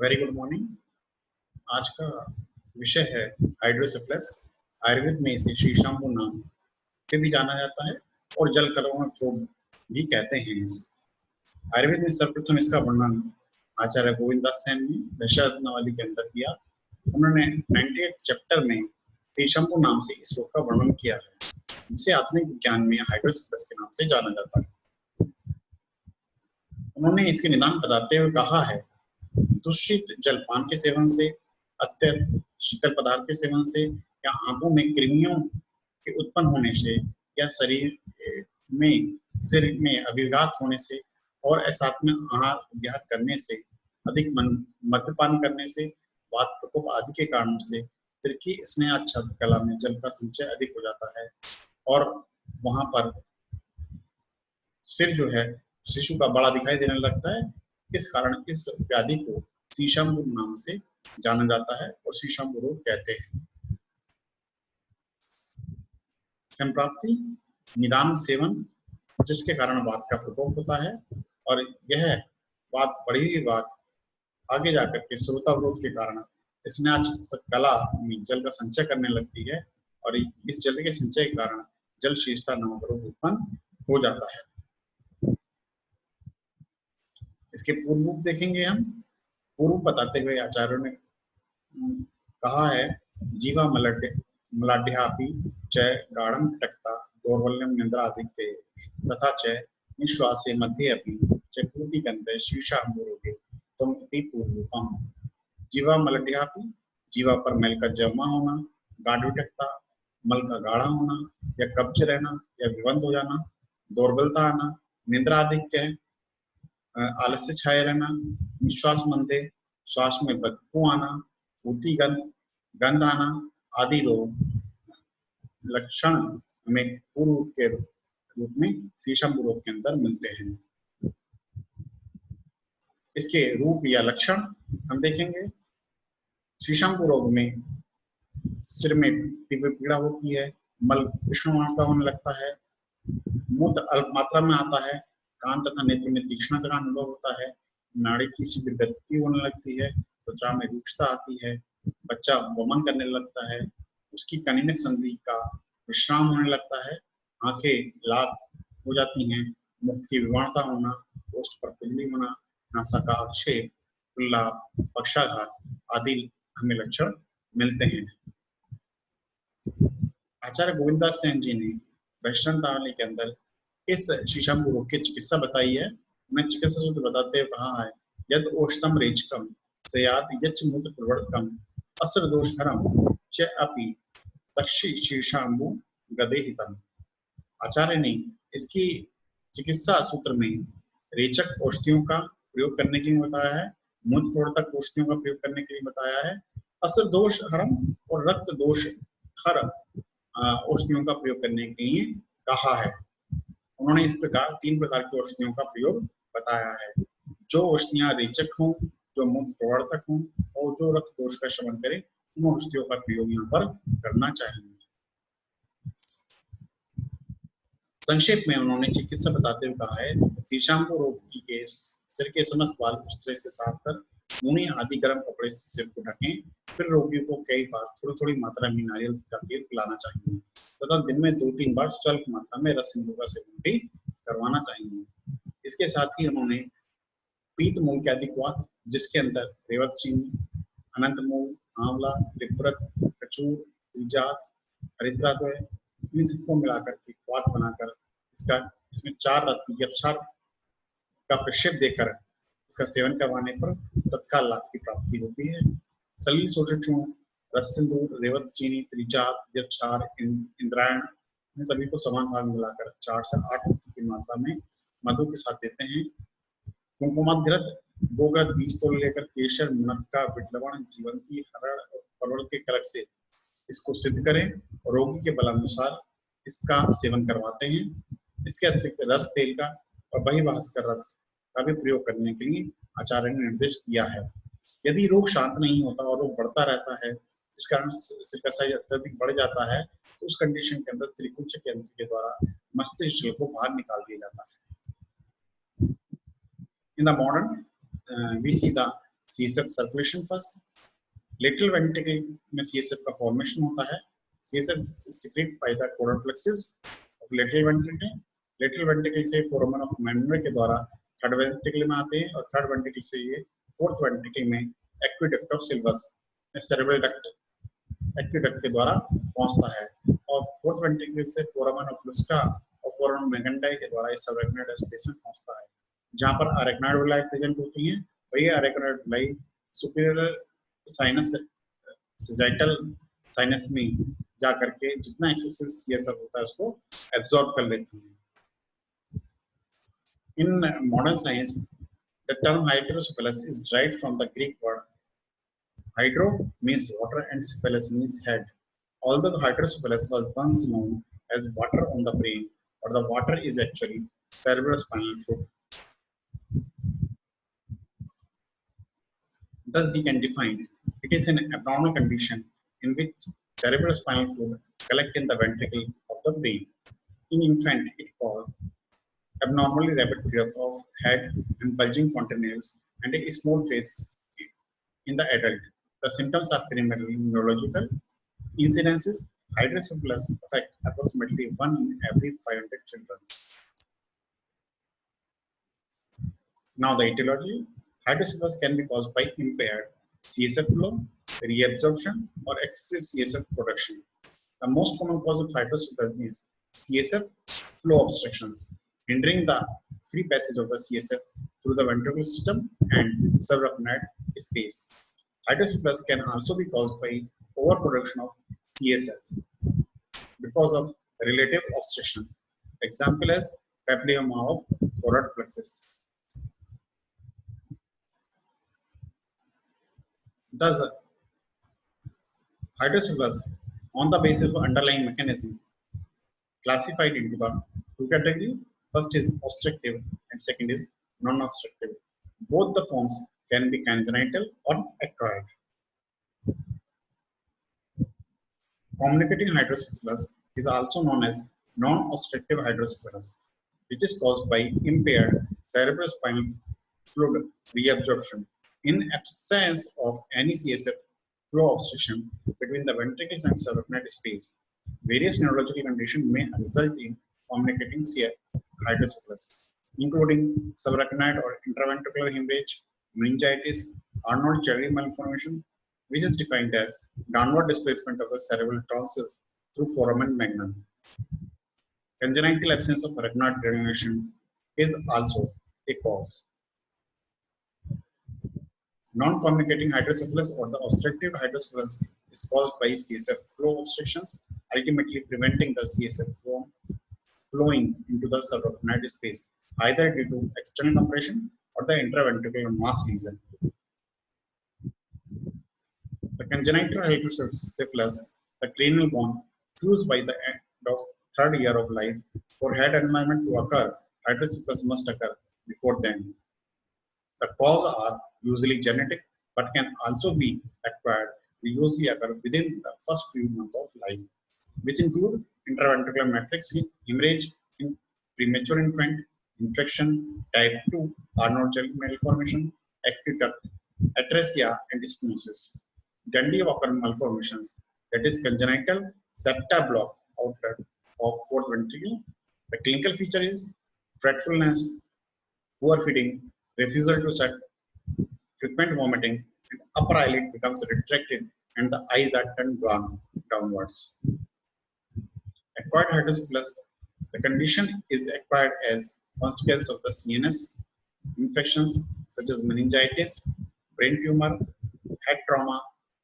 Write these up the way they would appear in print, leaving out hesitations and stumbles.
Very good morning. आज का विषय है हाइड्रोसेफलस। आयुर्वेद में इसे शीशाम्बु नाम से भी जाना जाता है और जल कलवन रोग भी कहते हैं इसे। आयुर्वेद में सर्वप्रथम इसका वर्णन आचार्य गोविंदास सेन ने वैश्यरत्नावली के अंदर किया। उन्होंने 98th चैप्टर में शीशाम्बु नाम से इस रोग का वर्णन किया है, जिसे आधुनिक विज्ञान में हाइड्रोसेफलस के नाम से जाना जाता है। उन्होंने इसके निदान बताते हुए कहा है, दूषित जलपान के सेवन से, अत्यधिक शीतल पदार्थ के सेवन से, या आंतों में कृमियों के उत्पन्न होने से, या शरीर में सिर में अभिघात होने से, और असात्विक आहार विहार करने से, अधिक मद्यपान करने से, वात प्रकोप आदि के कारणों से सिर की स्नेहाच्छादित कला में जल का संचय अधिक हो जाता है और वहां पर सिर जो है शिशु का बड़ा दिखाई देने लगता है। इस कारण इस व्याधि को शीशाम्बु नाम से जाना जाता है और शीशाम्बु रोग कहते हैं। संप्राप्ति निदान सेवन, जिसके कारण वात का प्रकोप होता है और यह वात बढ़ी हुई वात आगे जाकर के श्रोतावरोध के कारण स्नेहाच्छादित कला में जल का संचय करने लगती है और इस जल के संचय के कारण जल शीर्षता नामक रोग उत्पन्न हो जाता है। इसके पूर्व रूप देखेंगे हम। पूर्व बताते हुए आचार्यों ने कहा है, जीवा मलाढ़्यापि च गाढ़ं टक्ता दौर्बल्यं निद्राधिक्ये तथा च निश्वासे मध्ये अपि च पूतिगन्धे शीशाम्बुरोगे त्वम् इति पूर्वरूपम्। जीवा मलाढ़्यापि, जीवा पर मैल का जमा होना, गाढ़विटकता मल का गाढ़ा होना या कब्ज रहना या विबंध हो जाना, दौर्बलता आना, निद्रा आधिक्य, आलस्य छाए रहना, निश्वास मंदे, श्वास में बदबू आना, पूती गंध आना आदि रोग लक्षण हमें पूर्व के रूप में शीशाम्बु रोग के अंदर मिलते हैं। इसके रूप या लक्षण हम देखेंगे। शीशाम्बु रोग में सिर में तीव्र पीड़ा होती है, मल कृष्णवर्ण का होने लगता है, मूत्र अल्प मात्रा में आता है, कान तथा नेत्र में तीक्ष्णता का अनुभव होता है, नाड़ी की शीघ्र गति होने लगती है, त्वचा में रूक्षता आती है, बच्चा वमन करने लगता है, उसकी कनिनक संधि का विश्राम होने लगता है, आंखें लाल हो जाती हैं, मुख की विवर्णता होना, ओष्ठ पर खुजली होना, नासा का अक्षेप, उल्लाप, पक्षाघात आदि हमें लक्षण मिलते हैं। आचार्य गोविंदास सेन जी ने वैश्यरत्नावली के अंदर इस शीशाम्बु रोग की चिकित्सा बताई है। उन्हें चिकित्सा सूत्र बताते हुए कहा है, यद ओष्ठम रेचकम सयाद यच मूत्र प्रवर्तकम असर दोषहरम च अपि तक्षि शीर्षाम्बु गदेहितम। आचार्य ने इसकी चिकित्सा सूत्र में रेचक औषधियों का प्रयोग करने के लिए बताया है, मूत्र प्रवर्तक औषधियों का प्रयोग करने के लिए बताया है, असर दोष हरम और रक्त दोष हर औषधियों का प्रयोग करने के लिए कहा है। उन्होंने इस प्रकार 3 प्रकार की औषधियों का प्रयोग बताया है, जो औषधियां रेचक हों, जो मूत्र प्रवर्तक हों और जो रक्त दोष का शमन करे, उन औषधियों का प्रयोग यहाँ पर करना चाहिए। संक्षेप में उन्होंने चिकित्सा बताते हुए कहा है, शीशाम्बु रोग के सिर के समस्त बाल उस तरह से साफ कर ऊनी आदि गर्म कपड़े से सिर को ढकें, फिर रोगियों को कई बार थोड़ी थोड़ी मात्रा में नारियल का तेल पिलाना चाहिए तथा दिन में 2-3 बार स्वल्प मात्रा में रस सिंधु का सेवन भी करवाना चाहिए। इसके साथ ही उन्होंने पीत मूल के अधिक वात, जिसके अंदर रेवत चीनी, अनंत मूल, आंवला, तिब्रत, कचूर, त्रिजात, हरिद्राद्वय, इन सबको मिलाकर के वात बनाकर इसमें 4 रत्ती या 4 का प्रक्षेप देकर इसका सेवन करवाने पर तत्काल लाभ की प्राप्ति होती है। सलील शोषक चूर्ण, रस सिंदूर, रेवत चीनी, त्रिजात, यक्षार, इंद्रायण, इन सभी को समान भाग मिलाकर 4 से 8 रत्ती की मात्रा में मधु के साथ देते हैं। कुंकुमाग्रत, गोग्रत बीज तोड़ लेकर केशर, मुनक्का, बिटलवण, जीवंती, हरड़ और परवल के कलक से इसको सिद्ध करें और रोगी के बलानुसार इसका सेवन करवाते हैं। इसके अतिरिक्त रस तेल का और बहिर्भास्कर रस का भी प्रयोग करने के लिए आचार्य ने निर्देश दिया है। यदि रोग शांत नहीं होता और रोग बढ़ता रहता है, जिस कारण सिर का साइज अत्यधिक बढ़ जाता है, तो उस कंडीशन के अंदर त्रिकुंचक यंत्र के द्वारा मस्तिष्क जल को बाहर निकाल दिया जाता है। In the modern, we see the CSF circulation first, lateral ventricle में CSF का फॉर्मेशन होता है, CSF secreted by the choroid plexus of lateral ventricle, lateral ventricle से foramen of Meniere's के द्वारा थर्ड वेंट्रिकल में आते हैं और थर्ड वेंट्रिकल से ये फोर्थ वेंट्रिकल में aqueduct of Sylvius cerebral duct aqueduct के द्वारा पहुंचता है और फोर्थ वेंट्रिकल से फोरामेन ऑफ लुस्का और फोरामेन मेगेंडाई के द्वारा इस सबरेक्नाइड स्पेस में पहुंचता है, जहां पर अरेक्नाइड विलाई प्रेजेंट होती है। वही arachnoid villi superior sinus sagittal sinus में जा करके जितना एक्सेस CSF होता है उसको एब्जॉर्ब कर लेती है। In modern science the term hydrocephalus is derived from the Greek word hydro means water and cephalus means head. Although the hydrocephalus was once known as water on the brain, but the water is actually cerebrospinal fluid. Thus, we can define it is an abnormal condition in which cerebrospinal fluid collect in the ventricle of the brain. In infant, it called abnormally rapid growth of head and bulging fontanelles and a small face. In the adult, the symptoms are primarily neurological. Incidences: hydrocephalus affect approximately 1 in every 500 children. Now the etiology: hydrocephalus can be caused by impaired CSF flow, reabsorption, or excessive CSF production. The most common cause of hydrocephalus is CSF flow obstructions, hindering the free passage of the CSF through the ventricular system and subarachnoid space. Hydrocephalus can also be caused by overproduction of CSF because of relative obstruction. Example is papilloma of choroid plexus. Thus, hydrocephalus, on the basis of underlying mechanism, classified into the two categories. First is obstructive and second is non-obstructive. Both the forms can be congenital or acquired. Communicating hydrocephalus is also known as non-obstructive hydrocephalus, which is caused by impaired cerebrospinal fluid reabsorption. In absence of any CSF flow obstruction between the ventricles and subarachnoid space, various neurological conditions may result in communicating hydrocephalus, including subarachnoid or intraventricular hemorrhage, meningitis, Arnold-Chiari malformation, which is defined as downward displacement of the cerebral tonsils through foramen magnum. Congenital absence of arachnoid granulation is also a cause. Non-communicating hydrocephalus or the obstructive hydrocephalus is caused by CSF flow obstructions, ultimately preventing the CSF from flowing into the subarachnoid space, either due to external compression or the intraventricular mass lesion. The congenital hydrocephalus, the cranial bone, fused by the end of third year of life. For head enlargement to occur, hydrocephalus must occur before then. The causes are usually genetic, but can also be acquired. They usually occur within the first few months of life, which include intraventricular matrix hemorrhage in premature infant, infection, type 2 Arnold-Chiari malformation, aqueduct, atresia, and stenosis. Dundee-Walker malformations, that is congenital septa block outlet of fourth ventricle. The clinical feature is fretfulness, poor feeding, refusal to suck, frequent vomiting, and upper eyelid becomes retracted and the eyes are turned downwards. Acquired hydrocephalus, the condition is acquired as consequence of the CNS infections such as meningitis, brain tumor, head trauma,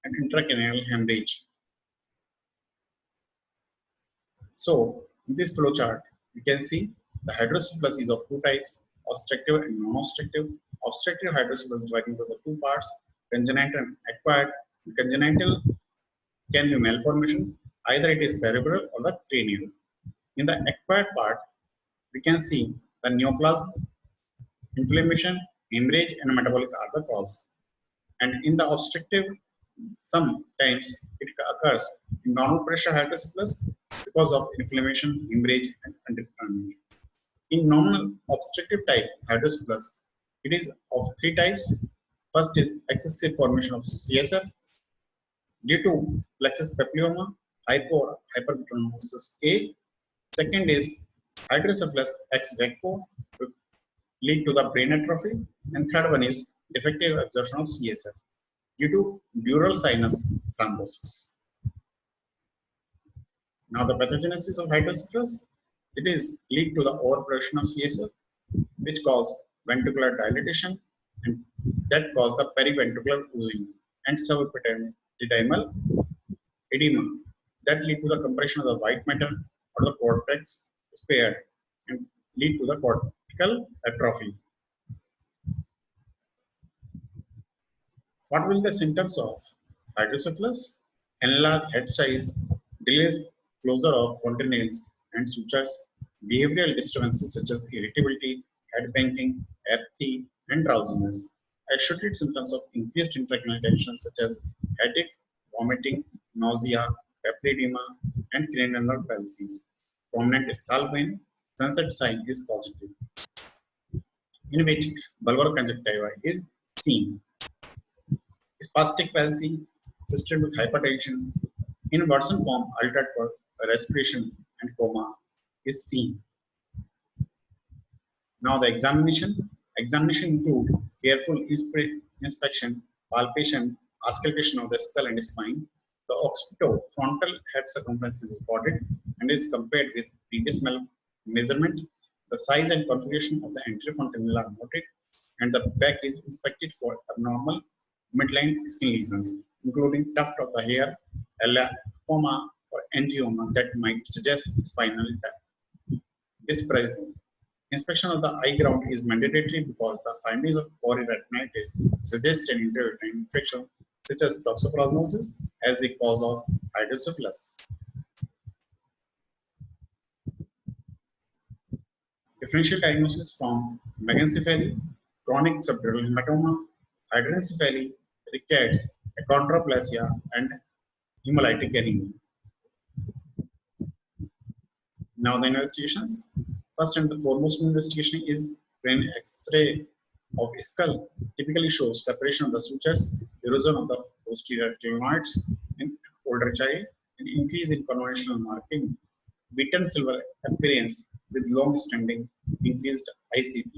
and intracranial hemorrhage. So, in this flowchart, you can see the hydrocephalus is of two types, obstructive and non-obstructive. Obstructive hydrocephalus is divided into the two parts, congenital and acquired. Congenital can be malformation, either it is cerebral or the cranial. In the acquired part, we can see the neoplasm, inflammation, hemorrhage, and metabolic are the cause. And in the obstructive, sometimes it occurs in normal pressure hydrocephalus because of inflammation, hemorrhage, and undertreatment. In non-obstructive type hydrocephalus, it is of three types. First is excessive formation of CSF due to plexus papilloma, hypervitremosis A. Second is hydrocephalus ex vivo lead to the brain atrophy. And third one is defective absorption of CSF due to dural sinus thrombosis. Now the pathogenesis of hydrocephalus, it is lead to the overproduction of CSF, which cause ventricular dilatation and that cause the periventricular oozing and subepididymal edema that lead to the compression of the white matter or the cortex spared and lead to the cortical atrophy. What will be the symptoms of hydrocephalus? Enlarged head size, delays closure of fontanelles and sutures, behavioral disturbances such as irritability, head banging, apathy, and drowsiness. Associated symptoms of increased intracranial tension such as headache, vomiting, nausea, papilledema, and cranial nerve palsy. Prominent scalp pain, sunset sign is positive, in which bulbar conjunctiva is seen. Spastic palsy, assisted with hypertension, in worsened form, altered respiration and coma is seen. Now the examination. Examination include careful inspection, palpation, auscultation of the skull and spine. The occipitofrontal head circumference is recorded and is compared with previous measurement. The size and configuration of the anterior fontanelle are noted, and the back is inspected for abnormal midline skin lesions, including tuft of the hair, elapoma, or angioma that might suggest spinal dysplasia. Inspection of the eye ground is mandatory because the findings of chorioretinitis suggest an intrauterine infection such as toxoplasmosis as a cause of hydrocephalus. Differential diagnosis from megancephaly, chronic subdural hematoma, hydranencephaly, rickets, achondroplasia, and hemolytic anemia. Now the investigations. First and the foremost investigation is brain X-ray of skull. Typically shows separation of the sutures, erosion of the posterior clinoids in older child, an increase in convolutional marking, beaten silver appearance with long-standing increased ICP.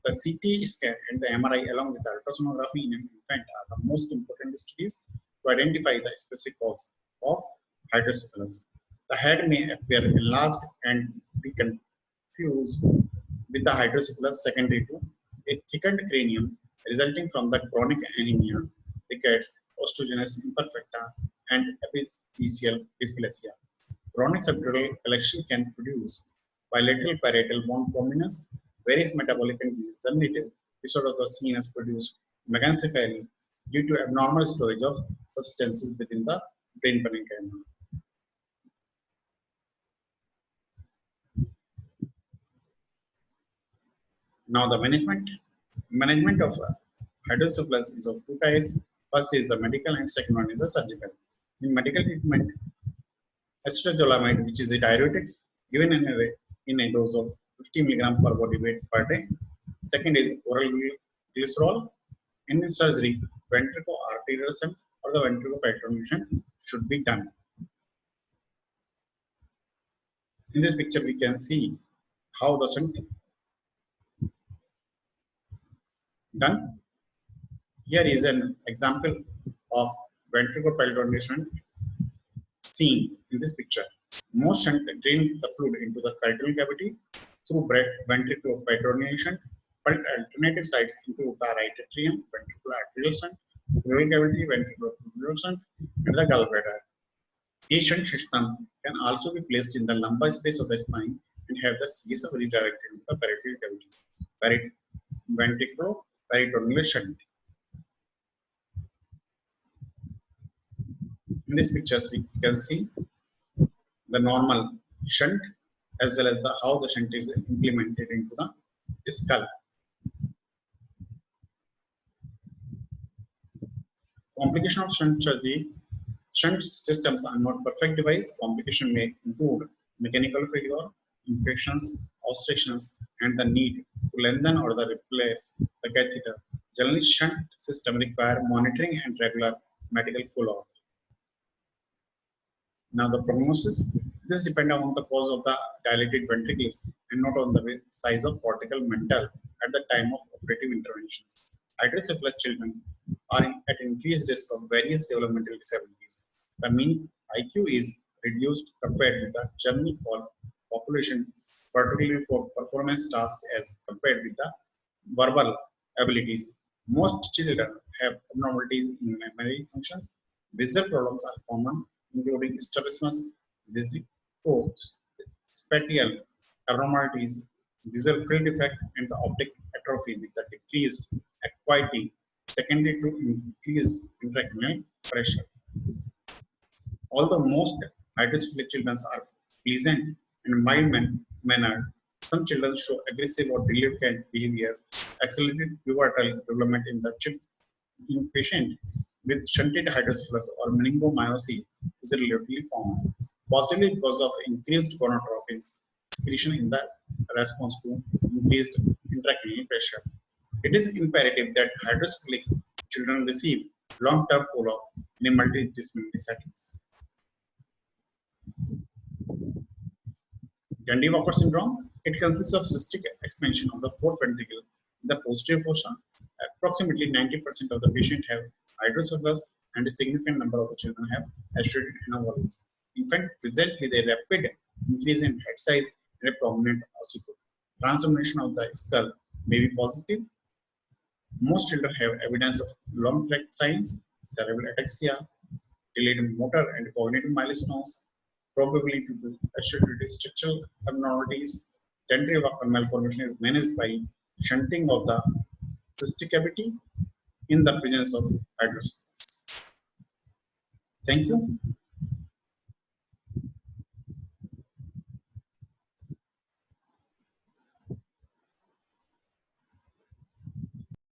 The CT scan and the MRI along with the ultrasonography in an infant are the most important studies to identify the specific cause of hydrocephalus. The head may appear enlarged and be confused with the hydrocephalus secondary to a thickened cranium resulting from the chronic anemia, rickets, osteogenesis imperfecta, and epiphyseal dysplasia. Chronic subdural collection can produce bilateral parietal bone prominence, various metabolic and degenerative disorders are seen as produced megancephaly due to abnormal storage of substances within the brain parenchyma. Now the management of hydrocephalus is of two types. First is the medical and second one is the surgical. In medical treatment, acetazolamide, which is a diuretic, given in a dose of 50 mg per body weight per day. Second is oral glycerol. In surgery, ventricular shunt or the ventricular shunt should be done. In this picture, we can see how the shunt done. Here is an example of ventricular shunt seen in this picture. Most shunt drain the fluid into the peritoneal cavity through ventricular shunt, but alternative sites include the right atrium, ventricular arterial shunt, pleural cavity, ventricular shunt, and the gallbladder. A shunt system can also be placed in the lumbar space of the spine and have the CSF redirected into the peritoneal cavity. Ventricular-peritoneal shunt. In these pictures, we can see the normal shunt as well as how the shunt is implemented into the skull. Complication of shunt surgery. Shunt systems are not perfect device. Complication may include mechanical failure, infections, obstructions, and the need to lengthen or replace the catheter Generally, shunt system require monitoring and regular medical follow-up. Now the prognosis, this depends on the cause of the dilated ventricles and not on the size of cortical mantle at the time of operative interventions. Hydrocephalus children are at increased risk of various developmental disabilities. The mean IQ is reduced compared with the general population, particularly for performance tasks as compared with the verbal abilities. Most children have abnormalities in memory functions. Visual problems are common, including strabismus, spatial abnormalities, visual field defect, and the optic atrophy with the decreased acuity secondary to increased intracranial pressure. Although most hydrocephalic children are pleasant and mild-mannered, some children show aggressive or delinquent behavior. Accelerated pubertal development in the patient with shunted hydrocephalus or meningomyosine is relatively common, possibly because of increased gonadotropin secretion in the response to increased intracranial pressure. It is imperative that hydrocephalic children receive long-term follow-up in multidisciplinary settings. Dandy-Walker syndrome, it consists of cystic expansion of the fourth ventricle in the posterior fossa. Approximately 90% of the patients have hydrocephalus and a significant number of the children have associated anomalies. Infants present with a rapid increase in head size and a prominent occiput. Transformation of the skull may be positive. Most children have evidence of long tract signs, cerebral ataxia, delayed motor and cognitive milestones, probably due to associated structural abnormalities. Dendrival malformation is managed by shunting of the cystic cavity in the presence of hydrocephalus. Thank you.